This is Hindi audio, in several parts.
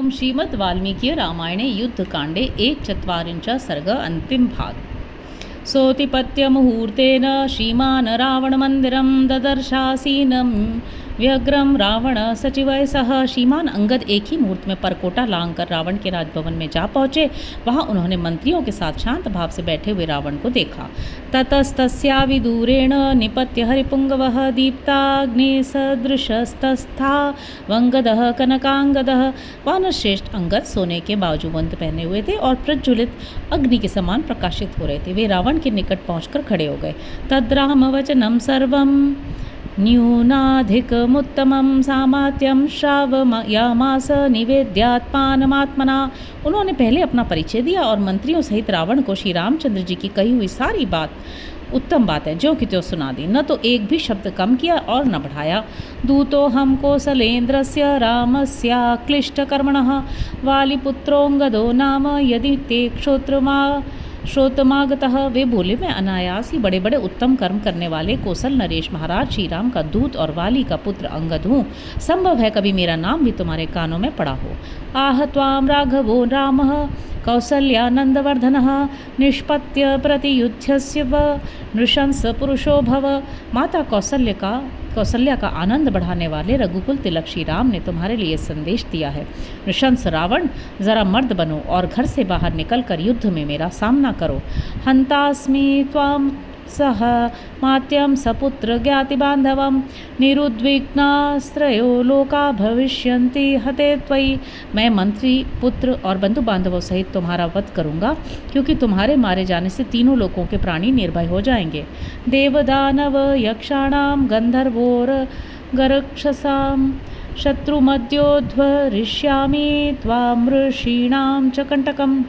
ओम श्रीमद् वाल्मीकि रामायणे युद्धकाण्डे 1/4 सर्ग अंतिम भाग। सोतिपत्य मुहूर्तेन श्रीमान् रावणमन्दिरं ददर्शासीनं व्यग्रम रावण सचिवय सह। श्रीमान अंगद एक ही मुहूर्त में परकोटा लांघकर रावण के राजभवन में जा पहुंचे। वहां उन्होंने मंत्रियों के साथ शांत भाव से बैठे हुए रावण को देखा। ततस्तस्या विदूरेण निपत्य हरिपुंगवः दीप्ताग्निसदृशस्तस्था वंगदः कनकांगदः। वानरश्रेष्ठ अंगद सोने के बाजूबंद पहने हुए थे और प्रज्वलित अग्नि के समान प्रकाशित हो रहे थे। वे रावण के निकट पहुंचकर खड़े हो गए। तद्राम वचनम सर्वम न्यूनाधिकमुत्तमं सामात्यं श्रावयामास निवेद्यात्मानमात्मना। उन्होंने पहले अपना परिचय दिया और मंत्रियों सहित रावण को श्री रामचंद्र जी की कही हुई सारी बात, उत्तम बात है, ज्यों की त्यों सुना दी। न तो एक भी शब्द कम किया और न बढ़ाया। दूतो हम कौसलेन्द्रस्य रामस्याक्लिष्टकर्मणः वालिपुत्रोऽङ्गदो नाम यदि ते श्रोतमागतः। वे बोले, मैं अनायास ही बड़े बड़े उत्तम कर्म करने वाले कौशल नरेश महाराज श्री राम का दूत और वाली का पुत्र अंगद हूँ। संभव है कभी मेरा नाम भी तुम्हारे कानों में पड़ा हो। आह त्वां राघवो रामः कौसल्यानंदवर्धनः निष्पत्य प्रतियुध्यस्य व नृशंस पुरुषो भव। माता कौसल्या का आनंद बढ़ाने वाले रघुकुल तिलक श्री राम ने तुम्हारे लिए संदेश दिया है। नृशंस रावण, जरा मर्द बनो और घर से बाहर निकलकर युद्ध में मेरा सामना करो। हंतास्मि त्वां सह मात्यं सपुत्र ज्ञाति बांधवम निरुद्विग्नास्त्रयो लोका भविष्यन्ति हते त्वयि। मैं मंत्री, पुत्र और बंधु बांधवों सहित तुम्हारा वध करूंगा, क्योंकि तुम्हारे मारे जाने से तीनों लोकों के प्राणी निर्भय हो जाएंगे। देवदानव यक्षाणाम गंधर्वोर गरक्षसाम शत्रुमध्योध्वरिष्यामि त्वां ऋषीणां च कंटकम्।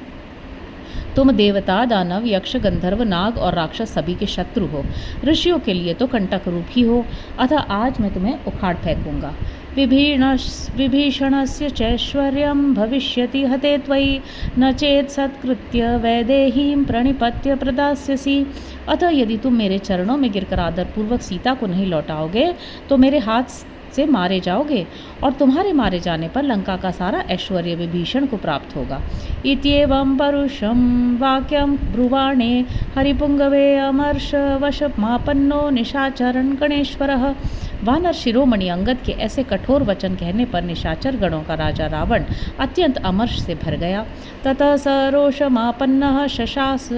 तुम देवता, दानव, यक्ष, गंधर्व, नाग और राक्षस सभी के शत्रु हो। ऋषियों के लिए तो कंटक रूप ही हो। अतः आज मैं तुम्हें उखाड़ फेंकूंगा। विभीषणस्य चैश्वर्यं भविष्यति हते त्वयि न चेत् सत्कृत्य वैदेहीं प्रणिपत्य प्रदास्यसि। अतः यदि तुम मेरे चरणों में गिरकर आदरपूर्वक सीता को नहीं लौटाओगे तो मेरे हाथ से मारे जाओगे और तुम्हारे मारे जाने पर लंका का सारा ऐश्वर्य विभीषण को प्राप्त होगा। इत्येवं परुषं वाक्यं ब्रुवाणे हरिपुंगवे अमर्ष वशमापन्नो निशाचरण गणेश्वरः। वानर शिरोमणि अंगद के ऐसे कठोर वचन कहने पर निशाचर गणों का राजा रावण अत्यंत अमर्ष से भर गया। ततः स रोषमापन्नः शशास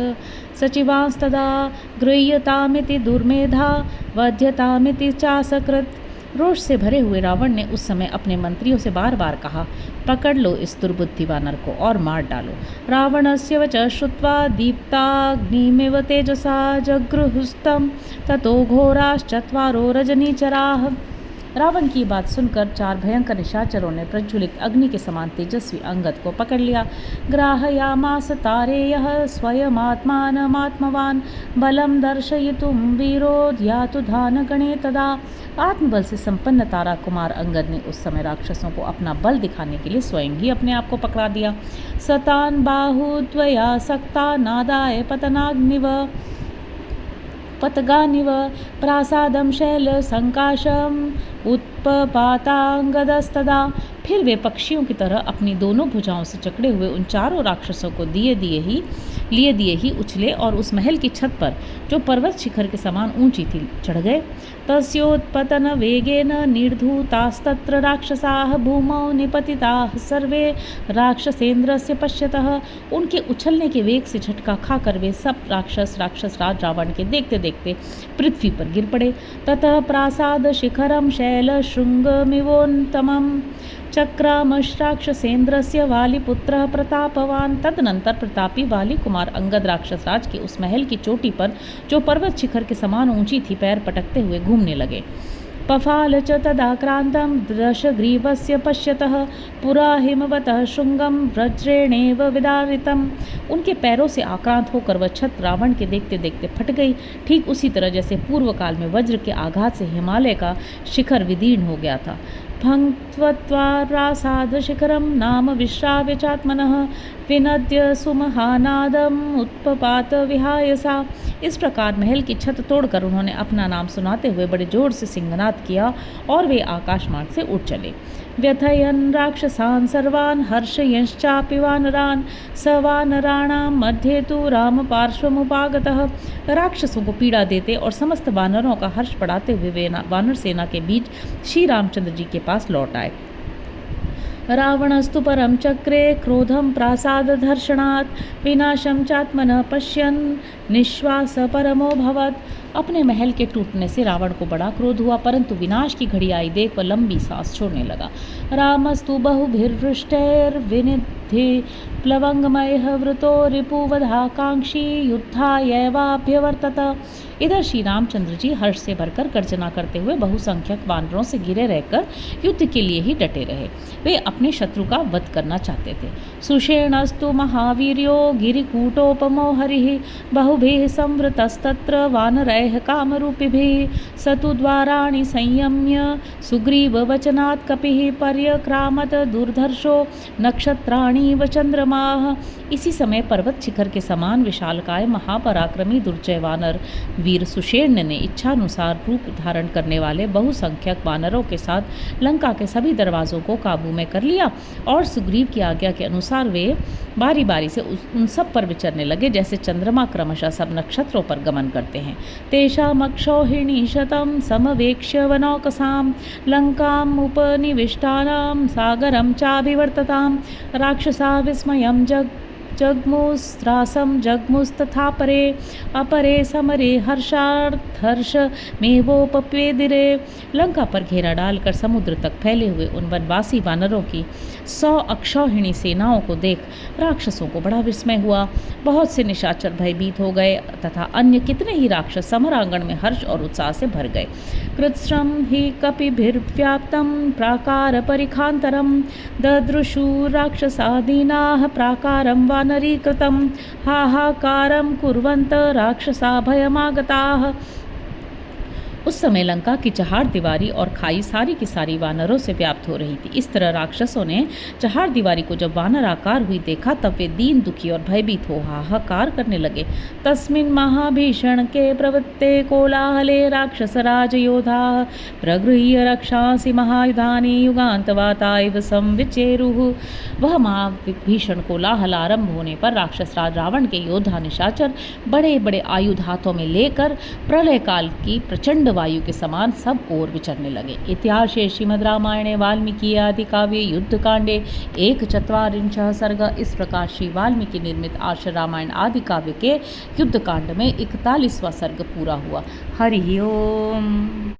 सचिवांस्तदा गृह्यतामिति दुर्मेधा वध्यतामिति चासकृत। रोष से भरे हुए रावण ने उस समय अपने मंत्रियों से बार बार कहा, पकड़ लो इस दुर्बुद्धि वानर को और मार डालो। रावणस्य वचः श्रुत्वा दीप्ताग्निमिव तेजसा जगृहुस्तं ततो घोराश्चत्वारो रजनीचराः। रावण की बात सुनकर 4 भयंकर निशाचरों ने प्रज्वलित अग्नि के समान तेजस्वी अंगद को पकड़ लिया। ग्राहयामास तारेयः स्वयमात्मानमात्मवान् बलं दर्शयितुं वीरोध्यातु धानगणे तदा। आत्मबल से संपन्न तारा कुमार अंगद ने उस समय राक्षसों को अपना बल दिखाने के लिए स्वयं ही अपने आप को पकड़ा दिया। सतान बाहुद्वया सक्ता नादाय पतगानिव प्रासादम शैल संकाशम उत्पपातांगदस्तदा। फिर वे पक्षियों की तरह अपनी दोनों भुजाओं से जकड़े हुए उन चारों राक्षसों को लिए दिए ही उछले और उस महल की छत पर, जो पर्वत शिखर के समान ऊंची थी, चढ़ गए। तस्योत्पतन वेगेन निर्धूतास्तत्र राक्षसाः भूमौ निपतिताः सर्वे राक्षसेन्द्रस्य पश्यतः। उनके उछलने के वेग से झटका खाकर वे सब राक्षस राज रावण के देखते देखते पृथ्वी पर गिर पड़े। ततः प्रासाद शिखरं शैल शृंगमिवोत्तमं चक्रामश्राक्षसेन्द्रस्य वालिपुत्रः प्रतापवान। तदनंतर प्रतापी वाली कुमार अंगद राक्षस राज के उस महल की चोटी पर, जो पर्वत शिखर के समान ऊंची थी, पैर पटकते हुए घूमने लगे। पफाल च तदाक्रांतं दशग्रीवस्य पश्यतः पुरा हिमवतः शृंगं वज्रेणेव विदारितम्। उनके पैरों से आक्रांत होकर वह छत रावण के देखते देखते फट गई, ठीक उसी तरह जैसे पूर्व काल में वज्र के आघात से हिमालय का शिखर विदीर्ण हो गया था। भङ्क्त्वा शिखरं नाम विश्राव्य चात्मनः विनद्य सुमहानादम् उत्पपात विहायसा। इस प्रकार महल की छत तोड़कर उन्होंने अपना नाम सुनाते हुए बड़े जोर से सिंहनाद किया और वे आकाश मार्ग से उठ चले। व्यथयन् राक्षसान् सर्वान् हर्षयंश्चापि वानरान् स वानराणां मध्ये तु राम पार्श्वमुपागतः। राक्षसों को पीड़ा देते और समस्त वानरों का हर्ष बढ़ाते हुए वानर सेना के बीच श्री रामचंद्र जी के पास लौट आए। रावणस्तु परम चक्रे क्रोधम प्रासादधर्षणात् विनाशं चात्मनः पश्यन् निश्वास परमो भवत्। अपने महल के टूटने से रावण को बड़ा क्रोध हुआ, परंतु विनाश की घड़ी आई देख वह लंबी सांस छोड़ने लगा। रामस्तु बहुभिर्वृष्टैर्विनिधि प्लवंगमयः वृतो रिपुवधाकांक्षी युद्धायैवाभ्यवर्तत। इधर श्री रामचंद्र जी हर्ष से भरकर गर्जना करते हुए बहुसंख्यक वानरों से घिरे रहकर युद्ध के लिए ही डटे रहे। वे अपने शत्रु का वध करना चाहते थे। सुषेणस्तु महावीर्यो गिरिकूटोपमो हरिः बहुभिः संवृतस्तत्र वानरैः कामरूपिभिः स तु द्वाराणि संयम्य सुग्रीववचनात् कपिः पर्यक्रामत दुर्धर्षो नक्षत्राणि व चंद्रमाः। इसी समय पर्वत शिखर के समान विशालकाय महापराक्रमी दुर्जय वानर वीर सुषेण ने इच्छानुसार रूप धारण करने वाले बहुसंख्यक वानरों के साथ लंका के सभी दरवाजों को काबू में कर लिया और सुग्रीव की आज्ञा के अनुसार वे बारी बारी से उन सब पर विचरने लगे जैसे चंद्रमा क्रमशः सब नक्षत्रों पर गमन करते हैं। तेषामक्षौहिणी शतं समवेक्ष्य वनौकसां लंकाम् उपनिविष्टानां सागरं चाभिवर्ततां राक्षसा विस्मयं जग्मुस्त्रासं जग्मुस्तथा परे अपरे समरे हर्षमेवोपपेदिरे। लंका पर घेरा डालकर समुद्र तक फैले हुए उन वनवासी वानरों की 100 अक्षौहिणी सेनाओं को देख राक्षसों को बड़ा विस्मय हुआ। बहुत से निशाचर भयभीत हो गए तथा अन्य कितने ही राक्षस समरांगण में हर्ष और उत्साह से भर गए। कृत्स्रम हि कपिभिर्व्याप्तं प्राकार परिखान्तरं ददृशु राक्षसादीनाः प्राकारं वानरीकृतं हाहाकारं कुर्वन्त राक्षसा भयमागताः। उस समय लंका की चहार दीवारी और खाई सारी की सारी वानरों से व्याप्त हो रही थी। इस तरह राक्षसों ने चहार दीवारी को जब वानर आकार हुई देखा तब वे दीन दुखी और भयभीत हो हाहाकार करने लगे। तस्मिन् महाभीषण के प्रवृत्ते कोलाहले राक्षसराज योधा प्रगृह्य रक्षांसि महायुधानि युगान्तवाता इव संविचेरुः। वह महाभीषण कोलाहल आरंभ होने पर राक्षस राज रावण के योद्धा निशाचर बड़े बड़े आयुध हाथों में लेकर प्रलय काल की प्रचंड वायु के समान सब ओर विचरने लगे। इतिहासे श्रीमद् रामायणे वाल्मीकि आदि काव्ये युद्धकांडे 1/4 सर्ग। इस प्रकार श्री वाल्मीकि निर्मित आर्ष रामायण आदि काव्य के युद्धकांड में 41वां सर्ग पूरा हुआ। हरि ओम।